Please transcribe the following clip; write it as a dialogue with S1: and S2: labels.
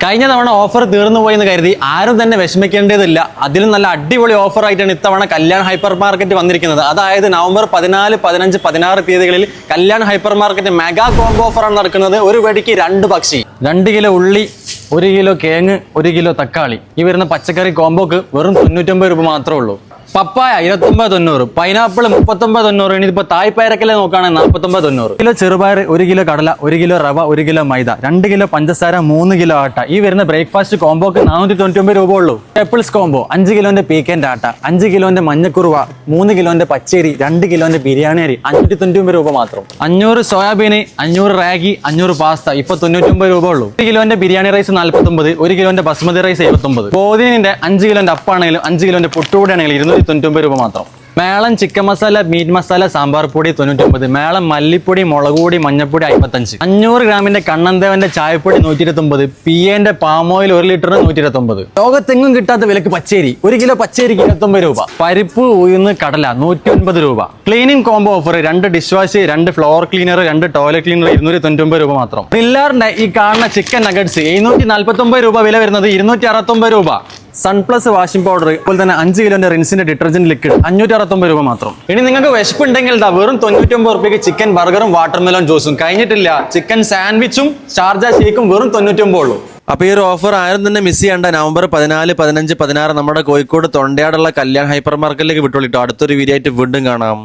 S1: കഴിഞ്ഞ തവണ ഓഫർ തീർന്നു പോയി എന്ന് കരുതി ആരും തന്നെ വിഷമിക്കേണ്ടതില്ല. അതിലും നല്ല അടിപൊളി ഓഫർ ആയിട്ടാണ് ഇത്തവണ കല്യാൺ ഹൈപ്പർ മാർക്കറ്റ് വന്നിരിക്കുന്നത്. അതായത് നവംബർ 14, 15, 16 തീയതികളിൽ Kalyan hyper market mega combo ഓഫറാണ് നടക്കുന്നത്. ഒരു വെടിക്ക് 2 പക്ഷി, 2 കിലോ ഉള്ളി, 1 കിലോ കേങ്ങ്, 1 കിലോ തക്കാളി. ഈ വരുന്ന പച്ചക്കറി കോംബോക്ക് വെറും 99 രൂപ മാത്രമേ ഉള്ളൂ. പപ്പായ 29.90, പൈനാപ്പിൾ 39.90. ഇനിയിപ്പോ തായ്പയറക്കല്ലേ നോക്കുകയാണെങ്കിൽ 49.90. കിലോ ചെറുപയർ, 1 കിലോ കടല, 1 കിലോ റവ, 1 കിലോ മൈദ, 2 കിലോ പഞ്ചസാര, 3 കിലോ ആട്ട. ഈ വരുന്ന ബ്രേക്ക്ഫാസ്റ്റ് കോംബോക്ക് 499 രൂപ ഉള്ളൂ. ഏപ്പിൾസ് കോംബോ 5 കിലോന്റെ പീക്കൻ്റെ ആട്ട, 5 കിലോന്റെ മഞ്ഞക്കുറുവ, 3 കിലോന്റെ പച്ചരി, 2 കിലോന്റെ ബിരിയാണി അരി, 599 രൂപ മാത്രം. 500 സോയാബീന്, 500 റാഗി, 500 പാസ്ത, ഇപ്പൊ 99 രൂപ ഉള്ളൂ. 1 കിലോന്റെ ബിരിയാണി റൈസ് 49, 1 കിലോന്റെ ബസ്മതി റൈസ് 79. പോതിനിന്റെ 5 കിലോന്റെ അപ്പാണെങ്കിലും 5 കിലോന്റെ പുട്ടുകൂടാണെങ്കിലും 299 രൂപ മാത്രം. മേളം ചിക്കൻ മസാല, മീറ്റ് മസാല, സാമ്പാർ പൊടി 99, മേളം മല്ലിപ്പൊടി, മുളക് പൊടി, മഞ്ഞപ്പൊടി 55, 500 ഗ്രാമിന്റെ കണ്ണന്തേവന്റെ ചായപ്പൊടി 129, പിന്റെ പാം ഓയിൽ 1 ലിറ്ററിന് 129. ലോകത്തെങ്ങും കിട്ടാത്ത വിലക്ക് പച്ചരി, 1 കിലോ പച്ചരിക്ക് 29 രൂപ. പരിപ്പ്, ഉഴുന്ന്, കടല 109 രൂപ. Cleaning combo offer 2 dish wash, 2 floor cleaner, 2 toilet cleaner 299 രൂപ മാത്രം. പില്ലാറിന്റെ ഈ കാണുന്ന ചിക്കൻ നഗറ്റ്സ് 749 രൂപ വില വരുന്നത് 269 രൂപ. സൺപ്ലസ് വാഷിംഗ് പൗഡർ, അതുപോലെ തന്നെ 5 കിലോന്റെ റിൻസിന്റെ ഡിറ്റർജന്റ് ലിക്വിഡ് 569 രൂപ മാത്രം. ഇനി നിങ്ങൾക്ക് വിശപ്പുണ്ടെങ്കിൽ വെറും 99 രൂപയ്ക്ക് ചിക്കൻ ബർഗറും വാട്ടർമെലോൺ ജ്യൂസും. കഴിഞ്ഞിട്ടില്ല, ചിക്കൻ സാൻഡ്വിച്ചും ഷാർജ ഷേക്കും വെറും 99 ഉള്ളൂ. അപ്പൊ ഈ ഒരു ഓഫർ ആരും തന്നെ മിസ് ചെയ്യേണ്ട. നവംബർ 14, 15, 16 നമ്മുടെ കോഴിക്കോട് തൊണ്ടയാടുള്ള കല്യാൺ ഹൈപ്പർ മാർക്കറ്റിലേക്ക് വിട്ടോളിട്ടോ. അടുത്തൊരു വീഡിയോ ആയിട്ട് വീണ്ടും കാണാം.